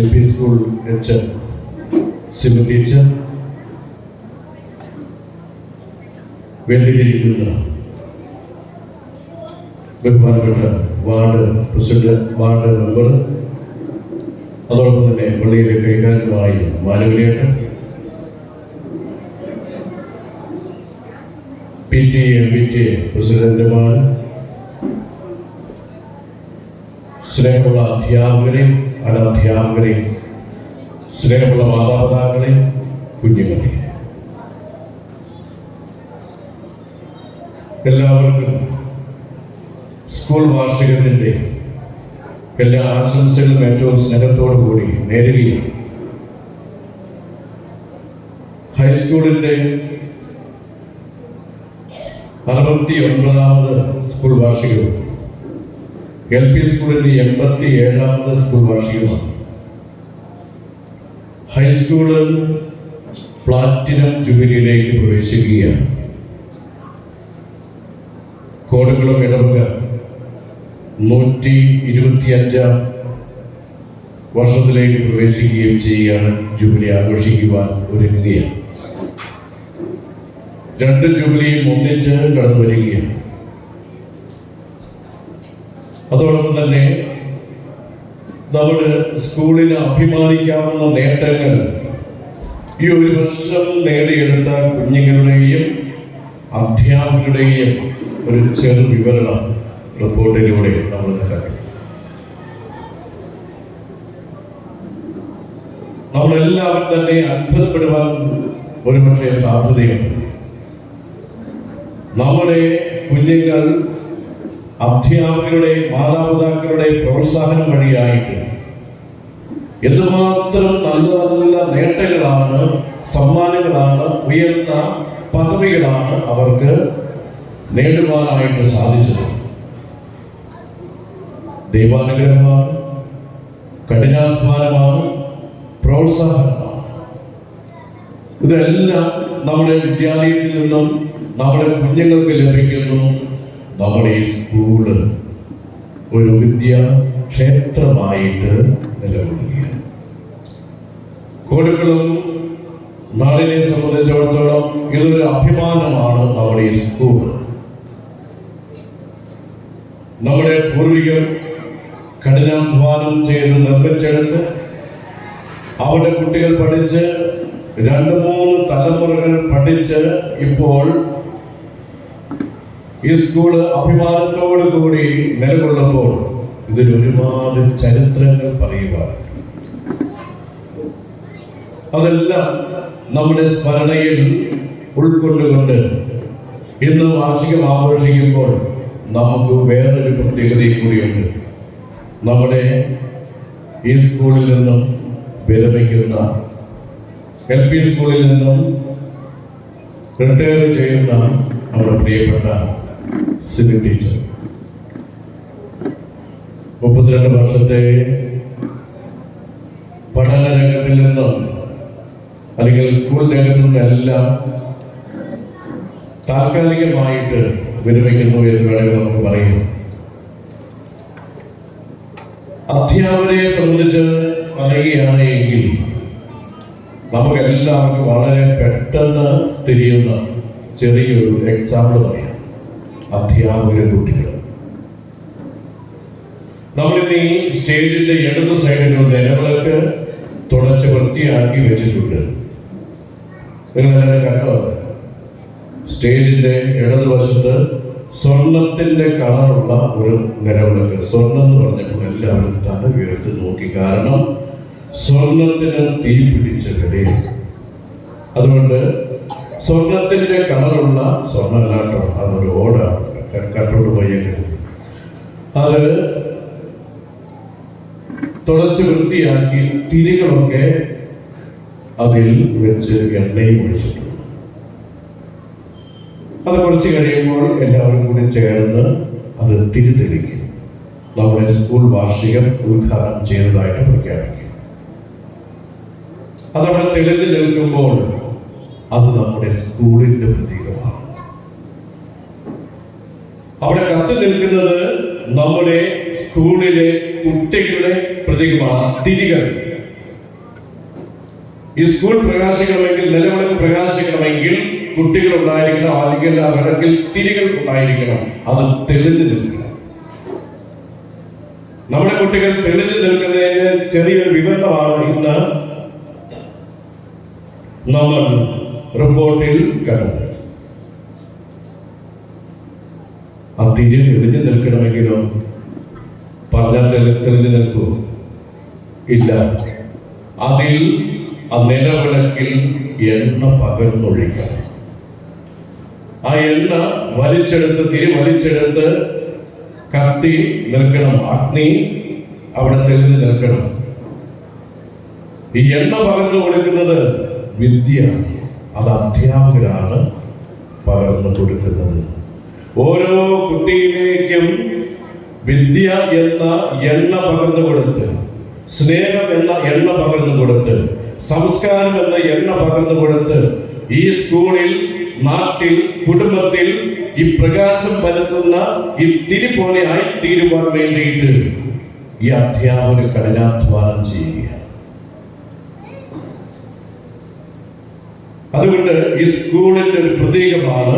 LP school HM Simi teacher, വേദിയിലിരിക്കുന്ന ബഹുമാനപ്പെട്ട ward president, ward member, അതോടൊപ്പം തന്നെ പള്ളിയിലെ കൈകാര്യമായി മാനവലിയേട്ടൻ, PTA MPTA പ്രസിഡന്റുമാർ, സ്നേഹമുള്ള അധ്യാപകരെയും അനധ്യാപകരെയും, സ്നേഹമുള്ള മാതാപിതാക്കളെയും കുഞ്ഞുങ്ങളെയും, എല്ലാവർക്കും സ്കൂൾ വാർഷികത്തിൻ്റെ എല്ലാ ആശംസകളും ഏറ്റവും സ്നേഹത്തോടു കൂടി നേരുകയും ഹൈസ്കൂളിൻ്റെ 69ാമത് സ്കൂൾ വാർഷികവും LP സ്കൂളിൻ്റെ 87ാമത് സ്കൂൾ വാർഷികമാണ്. ഹൈസ്കൂള് പ്ലാറ്റിനം ജൂബിലിയിലേക്ക് പ്രവേശിക്കുകയാണ്. കോടകുളം ഇടവക 125ാം വർഷത്തിലേക്ക് പ്രവേശിക്കുകയും ചെയ്യുകയാണ്. ജൂബിലി ആഘോഷിക്കുവാൻ ഒരുങ്ങുകയാണ്. 2 ജൂബിലിയും ഒന്നിച്ച് കടന്നു വരികയാണ്. അതോടൊപ്പം തന്നെ നമ്മുടെ സ്കൂളിന് അഭിമാനിക്കാവുന്ന നേട്ടങ്ങൾ ഈ ഒരു വർഷം നേടിയെടുത്ത കുഞ്ഞുങ്ങളുടെയും അധ്യാപകരുടെയും ഒരു ചെറു വിവരണം റിപ്പോർട്ടിലൂടെ നമ്മൾ കണ്ടു. നമ്മളെല്ലാവരും തന്നെ അത്ഭുതപ്പെടുവാൻ ഒരുപക്ഷെ സാധ്യതയുണ്ട്. നമ്മുടെ കുഞ്ഞുങ്ങൾ അധ്യാപകരുടെ, മാതാപിതാക്കളുടെ പ്രോത്സാഹനം വഴിയായിട്ട് എന്തുമാത്രം നല്ല നല്ല നേട്ടങ്ങളാണ്, സമ്മാനങ്ങളാണ്, ഉയർന്ന പദവികളാണ് അവർക്ക് നേടുവാനായിട്ട് സാധിച്ചത്. ദൈവാനുഗ്രഹമാണ്, കഠിനാധ്വാനമാണ്, പ്രോത്സാഹനമാണ്. ഇതെല്ലാം നമ്മുടെ വിദ്യാലയത്തിൽ നിന്നും നമ്മുടെ കുഞ്ഞുങ്ങൾക്ക് ലഭിക്കുന്നു. നമ്മുടെ ഈ സ്കൂള് ഒരു വിദ്യാക്ഷേത്രമായിട്ട് നിലകൊള്ളുകയാണ്. കോടകുളം നാടിനെ സംബന്ധിച്ചിടത്തോളം ഇതൊരു അഭിമാനമാണ്. നമ്മുടെ ഈ സ്കൂൾ നമ്മുടെ പൂർവികർ കഠിനാധ്വാനം ചെയ്ത് നിർമ്മിച്ചെടുത്ത് അവരുടെ കുട്ടികൾ പഠിച്ച് 2-3 തലമുറകൾ പഠിച്ച് ഇപ്പോൾ ഈ സ്കൂള് അഭിമാനത്തോടു കൂടി നിലകൊള്ളുമ്പോൾ ഇതിൽ ഒരുപാട് ചരിത്രങ്ങൾ പറയുവാൻ, അതെല്ലാം നമ്മുടെ സ്മരണയിൽ ഉൾക്കൊണ്ടുകൊണ്ട് ഇന്ന് വാർഷികം ആഘോഷിക്കുമ്പോൾ നമുക്ക് വേറൊരു പ്രത്യേകതയും കൂടിയുണ്ട്. നമ്മുടെ ഈ സ്കൂളിൽ നിന്നും വിരമിക്കുന്ന, LP സ്കൂളിൽ നിന്നും റിട്ടയർ ചെയ്യുന്ന നമ്മുടെ പ്രിയപ്പെട്ട സിമി ടീച്ചർ 32 വർഷത്തെ പഠന രംഗത്തിൽ നിന്നും അല്ലെങ്കിൽ സ്കൂൾ രംഗത്തു നിന്നെല്ലാം താൽക്കാലികമായിട്ട് വിരമിക്കുന്നു എന്ന് വേണമെങ്കിൽ നമുക്ക് പറയാം. അധ്യാപകരെ സംബന്ധിച്ച് പറയുകയാണ് എങ്കിൽ നമുക്കെല്ലാവർക്കും വളരെ പെട്ടെന്ന് തിരിയുന്ന ചെറിയൊരു എക്സാമ്പിൾ പറയാം. അധ്യാപകരുടെ കുട്ടികൾ നമ്മളിന്ന് ഈ സ്റ്റേജിന്റെ ഇടതു സൈഡിലുള്ള നിലവിളക്ക് തുടച്ച് വൃത്തിയാക്കി വെച്ചിട്ടുണ്ട്. നിങ്ങളെല്ലാം കണ്ടോ? സ്റ്റേജിന്റെ ഇടതുവശത്ത് സ്വർണത്തിന്റെ കളറുള്ള ഒരു നിലവിളക്ക്. സ്വർണം എന്ന് പറഞ്ഞപ്പോൾ എല്ലാവരും തല ഉയർത്തി നോക്കി. കാരണം സ്വർണത്തിന് തീ പിടിച്ച വിലയാണ്. അതുകൊണ്ട് സ്വർണത്തിന്റെ കളറുള്ള സ്വർണ്ണലാട്ടോ, അതൊരു ഓടാണ്, കട്ടോട്ട് പോയെങ്കിൽ അത് തുടച്ച് വൃത്തിയാക്കി തിരികളൊക്കെ അതിൽ വെച്ച് എണ്ണയും ഒഴിച്ചിട്ടുണ്ട്. അത് കുറച്ച് കഴിയുമ്പോൾ എല്ലാവരും കൂടി ചേർന്ന് അത് തിരിതെളിക്കും. നമ്മുടെ സ്കൂൾ വാർഷികം ഉദ്ഘാടനം ചെയ്തതായിട്ട് പ്രഖ്യാപിക്കും. അതവിടെ തെളിഞ്ഞു നിൽക്കുമ്പോൾ അത് നമ്മുടെ സ്കൂളിന്റെ പ്രതീകമാണ്. അവിടെ കത്തി നിൽക്കുന്നത് നമ്മുടെ സ്കൂളിലെ കുട്ടികളുടെ പ്രതീകമാണ്. തിരികൾ ഈ സ്കൂൾ പ്രകാശിക്കണമെങ്കിൽ, നിലവിളക്ക് പ്രകാശിക്കണമെങ്കിൽ കുട്ടികൾ ഉണ്ടായിരിക്കണം, അല്ലെങ്കിൽ ആ വിളക്കിൽ തിരികൾ ഉണ്ടായിരിക്കണം. അത് തെളിഞ്ഞു നിൽക്കണം. നമ്മുടെ കുട്ടികൾ തെളിഞ്ഞു നിൽക്കുന്നതിന് ചെറിയൊരു വിവരണമാണ് ഇന്ന് നമ്മൾ റിപ്പോർട്ടിൽ കണ്ടത്. ആ തിരി തെളിഞ്ഞു നിൽക്കണമെങ്കിലോ പറഞ്ഞാൽ തെളിഞ്ഞു നിൽക്കൂ? ഇല്ല. അതിൽ ആ നിലവിളക്കിൽ എണ്ണ പകർന്നൊഴിക്കണം. ആ എണ്ണ വലിച്ചെടുത്ത്, തിരി വലിച്ചെടുത്ത് കത്തി നിൽക്കണം. അഗ്നി അവിടെ തെളിഞ്ഞു നിൽക്കണം. ഈ എണ്ണ പകർന്നു കൊടുക്കുന്നത് വിദ്യ, അത് അധ്യാപകരാണ് പകർന്നു കൊടുക്കുന്നത്. ഓരോ കുട്ടിയിലേക്കും വിദ്യ എന്ന എണ്ണ പകർന്നു കൊടുത്ത്, സ്നേഹം എന്ന എണ്ണ പകർന്നു കൊടുത്ത്, സംസ്കാരം എന്ന എണ്ണ പകർന്നു കൊടുത്ത് ഈ സ്കൂളിൽ, നാട്ടിൽ, കുടുംബത്തിൽ ഈ പ്രകാശം പരത്തുന്ന ഈ തിരി പോലെ ആയിത്തീരുവാൻ വേണ്ടിയിട്ട് ഈ അധ്യാപകർ കഠിനാധ്വാനം ചെയ്യുക. അതുകൊണ്ട് ഈ സ്കൂളിന്റെ ഒരു പ്രതീകമാണ്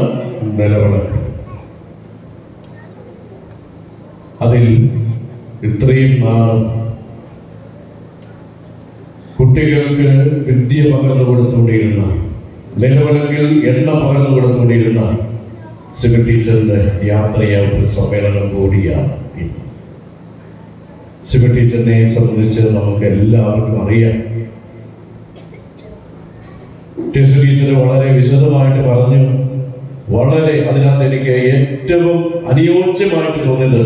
നിലവിളക്ക്. അതിൽ ഇത്രയും നാളും കുട്ടികൾക്ക് വിദ്യ പകർന്നു കൊടുത്തുകൊണ്ടിരുന്ന, നിലവിളക്കിൽ എണ്ണ പകർന്നു കൊടുത്തുകൊണ്ടിരുന്ന സിവിൽ ടീച്ചറിന്റെ യാത്രയാത്ര സമ്മേളനം കൂടിയാണ് ഇന്ന്. സിവിൽ ടീച്ചറിനെ സംബന്ധിച്ച് നമുക്ക് എല്ലാവർക്കും അറിയാം. ടീച്ചർ വളരെ വിശദമായിട്ട് പറഞ്ഞു. വളരെ അതിനകത്ത് എനിക്ക് ഏറ്റവും അനുയോജ്യമായിട്ട് തോന്നിയത്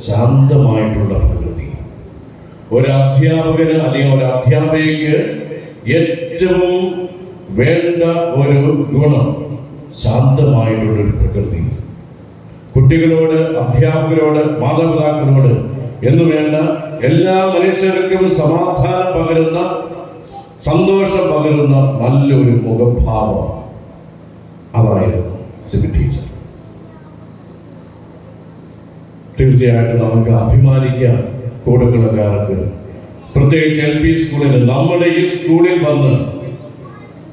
ശാന്തമായിട്ടുള്ള പ്രകൃതി. ഒരു അധ്യാപകന് അല്ലെങ്കിൽ ഒരു അധ്യാപികയ്ക്ക് ഏറ്റവും വേണ്ട ഒരു ഗുണം ശാന്തമായിട്ടുള്ളൊരു പ്രകൃതി. കുട്ടികളോട്, അധ്യാപകരോട്, മാതാപിതാക്കളോട് എന്ന് വേണ്ട എല്ലാ മനുഷ്യർക്കും സമാധാനം പകരുന്ന, സന്തോഷം പകരുന്ന നല്ലൊരു മുഖഭാവം. അതായിരുന്നു സിബി ടീച്ചർ. തീർച്ചയായിട്ടും നമുക്ക് അഭിമാനിക്കാം. കൂടക്കുളക്കാർക്ക്, പ്രത്യേകിച്ച് LP സ്കൂളിൽ, നമ്മുടെ ഈ സ്കൂളിൽ വന്ന്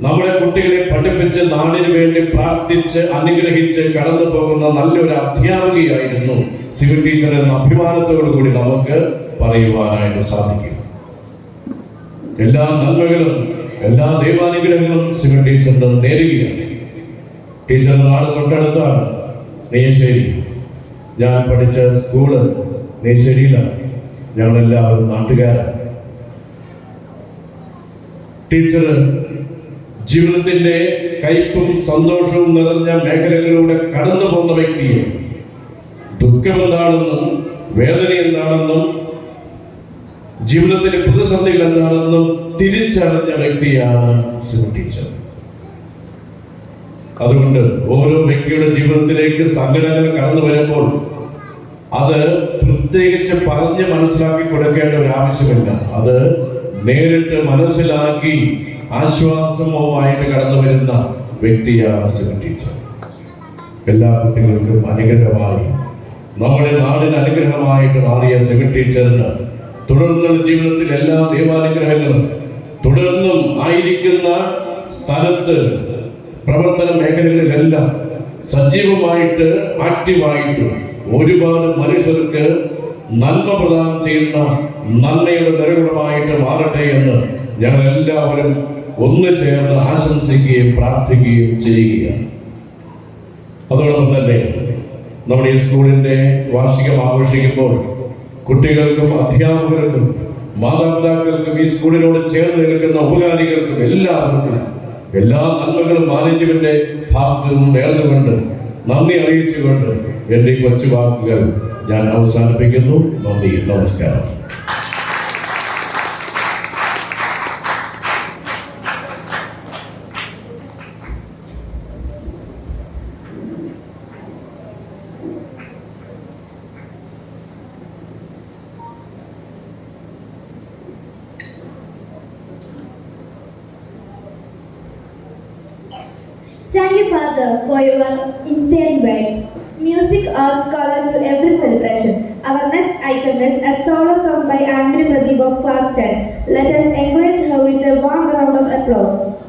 നമ്മുടെ കുട്ടികളെ പഠിപ്പിച്ച് നാടിന് വേണ്ടി പ്രാർത്ഥിച്ച് അനുഗ്രഹിച്ച് കടന്നു പോകുന്ന നല്ലൊരു അധ്യാപികയായിരുന്നു സിവിൽ ടീച്ചർ എന്ന അഭിമാനത്തോടു കൂടി നമുക്ക് പറയുവാനായിട്ട് സാധിക്കും. എല്ലാ നന്മകളും, എല്ലാ ദൈവാനുഗ്രഹങ്ങളും സിവിൽ ടീച്ചറിന്റെ നേരുകയാണ്. ടീച്ചറിന്റെ നാട് തൊട്ടടുത്താണ്, നെയ്ശ്ശേരി. ഞാൻ പഠിച്ച സ്കൂള് നെയ്ശ്ശേരിയിലാണ്. ഞങ്ങളെല്ലാവരും നാട്ടുകാരാണ്. ടീച്ചർ ജീവിതത്തിന്റെ കയ്പും സന്തോഷവും നിറഞ്ഞ മേഖലകളിലൂടെ കടന്നു പോകുന്ന വ്യക്തിയെ ദുഃഖം എന്താണെന്നും വേദന എന്താണെന്നും ജീവിതത്തിലെ പ്രതിസന്ധികൾ എന്താണെന്നും തിരിച്ചറിഞ്ഞ വ്യക്തിയാണ് സിവിൽ ടീച്ചർ. അതുകൊണ്ട് ഓരോ വ്യക്തിയുടെ ജീവിതത്തിലേക്ക് സങ്കടങ്ങൾ കടന്നു വരുമ്പോൾ അത് പ്രത്യേകിച്ച് പറഞ്ഞ് മനസ്സിലാക്കി കൊടുക്കേണ്ട ഒരു ആവശ്യമില്ല. അത് നേരിട്ട് മനസ്സിലാക്കി ആശ്വാസവുമായിട്ട് കടന്നു വരുന്ന വ്യക്തിയാണ് സിവിൽ ടീച്ചർ. എല്ലാ കുട്ടികൾക്കും അനുഗ്രഹമായി, നമ്മുടെ നാടിന് അനുഗ്രഹമായിട്ട് മാറിയ സിവിൽ ടീച്ചറിന് തുടർന്നുള്ള ജീവിതത്തിൽ എല്ലാ ദൈവാനുഗ്രഹങ്ങളും, തുടർന്നും ആയിരിക്കുന്ന സ്ഥലത്ത് പ്രവർത്തന മേഖലകളിലെല്ലാം സജീവമായിട്ട്, ആക്റ്റീവായിട്ട് ഒരുപാട് മനുഷ്യർക്ക് നന്മ പ്രദാനം ചെയ്യുന്ന നന്മയുടെ നിറകുടമായിട്ട് മാറട്ടെ എന്ന് ഞങ്ങൾ എല്ലാവരും ഒന്ന് ചേർന്ന് ആശംസിക്കുകയും പ്രാർത്ഥിക്കുകയും ചെയ്യുകയാണ്. അതോടൊപ്പം തന്നെ നമ്മുടെ ഈ സ്കൂളിന്റെ വാർഷികം ആഘോഷിക്കുമ്പോൾ കുട്ടികൾക്കും, അധ്യാപകർക്കും, മാതാപിതാക്കൾക്കും, ഈ സ്കൂളിനോട് ചേർന്ന് നിൽക്കുന്ന ഉപകാരികൾക്കും എല്ലാവർക്കും എല്ലാ നന്മകളും മാനേജ്മെന്റ് ഭാഗത്തു നിന്നും നേർന്നുകൊണ്ട് നന്ദി അറിയിച്ചുകൊണ്ട് എൻ്റെ കൊച്ചു വാക്കുകൾ ഞാൻ അവസാനിപ്പിക്കുന്നു. നന്ദി, നമസ്കാരം. Thank you, Father, for your inspiring words. Music adds color to every celebration. Our next item is a solo song by Andrew Pradeep of Class 10. Let us encourage her with a warm round of applause. applause.